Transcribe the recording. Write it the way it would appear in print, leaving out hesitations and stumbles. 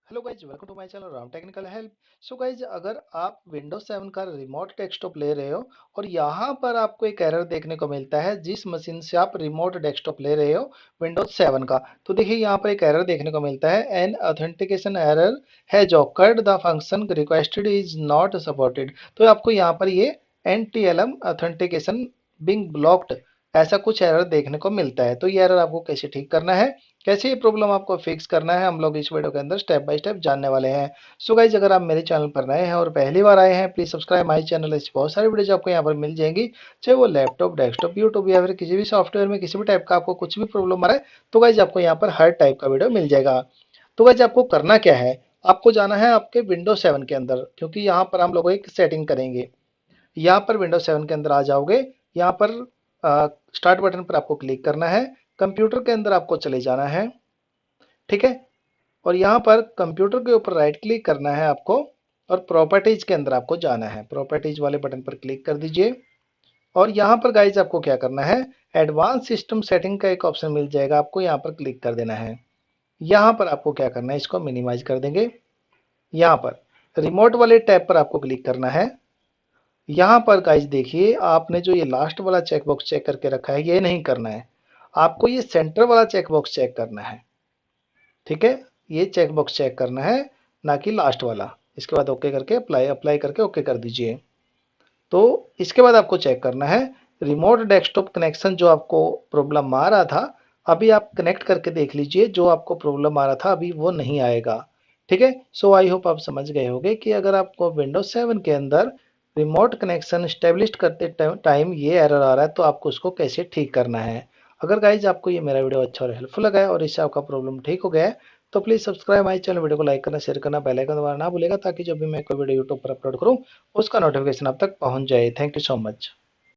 Hello guys, welcome to my channel Ram technical help. So guys, अगर आप Windows 7 का remote desktop ले रहे हो और यहाँ पर आपको एक एरर देखने को मिलता है जिस मशीन से आप रिमोट डेस्कटॉप ले रहे हो विंडोज 7 का, तो देखिए यहाँ पर एक एरर देखने को मिलता है। An authentication error has occurred, the function requested is not supported. तो आपको यहाँ पर ये NTLM ऑथेंटिकेशन बिंग ब्लॉक्ड ऐसा कुछ एरर देखने को मिलता है। तो ये एरर आपको कैसे ठीक करना है, कैसे ये प्रॉब्लम आपको फिक्स करना है, हम लोग इस वीडियो के अंदर स्टेप बाय स्टेप जानने वाले हैं। सो गाइज, अगर आप मेरे चैनल पर नए हैं और पहली बार आए हैं, प्लीज सब्सक्राइब माय चैनल। ऐसी बहुत सारी वीडियोज आपको यहाँ पर मिल जाएंगी, चाहे वो लैपटॉप, डेस्कटॉप, यूट्यूब या फिर किसी भी सॉफ्टवेयर में किसी भी टाइप का आपको कुछ भी प्रॉब्लम आ रहा है, तो गाइज आपको यहाँ पर हर टाइप का वीडियो मिल जाएगा। तो गाइज आपको करना क्या है, आपको जाना है आपके विंडोज 7 के अंदर, क्योंकि यहाँ पर हम लोग एक सेटिंग करेंगे। यहाँ पर विंडोज 7 के अंदर आ जाओगे, यहाँ पर स्टार्ट बटन पर आपको क्लिक करना है, कंप्यूटर के अंदर आपको चले जाना है, ठीक है। और यहाँ पर कंप्यूटर के ऊपर राइट क्लिक करना है आपको और प्रॉपर्टीज के अंदर आपको जाना है। प्रॉपर्टीज वाले बटन पर क्लिक कर दीजिए और यहाँ पर गाइज आपको क्या करना है, एडवांस सिस्टम सेटिंग का एक ऑप्शन मिल जाएगा, आपको यहाँ पर क्लिक कर देना है। यहाँ पर आपको क्या करना है, इसको मिनिमाइज कर देंगे। यहाँ पर रिमोट वाले टैब पर आपको क्लिक करना है। यहाँ पर गाइज देखिए, आपने जो ये लास्ट वाला चेकबॉक्स चेक करके रखा है ये नहीं करना है, आपको ये सेंटर वाला चेकबॉक्स चेक करना है, ठीक है। ये चेक बॉक्स चेक करना है, ना कि लास्ट वाला। इसके बाद ओके करके अप्लाई अप्लाई करके ओके कर दीजिए। तो इसके बाद आपको चेक करना है रिमोट डेस्कटॉप कनेक्शन, जो आपको प्रॉब्लम आ रहा था अभी आप कनेक्ट करके देख लीजिए। जो आपको प्रॉब्लम आ रहा था अभी वो नहीं आएगा, ठीक है। सो आई होप आप समझ गए होंगे कि अगर आपको विंडोज 7 के अंदर रिमोट कनेक्शन स्टेब्लिश करते टाइम ये एरर आ रहा है तो आपको उसको कैसे ठीक करना है। अगर गाइज आपको ये मेरा वीडियो अच्छा और हेल्पफुल लगा है और इससे आपका प्रॉब्लम ठीक हो गया है, तो please subscribe my channel, video को लाइक करना, शेयर करना, बेल आइकन दबाना ना भूलेगा, ताकि जब भी मैं कोई वीडियो यूट्यूब पर अपलोड करूँ उसका नोटिफिकेशन आप तक पहुंच जाए। Thank you so much.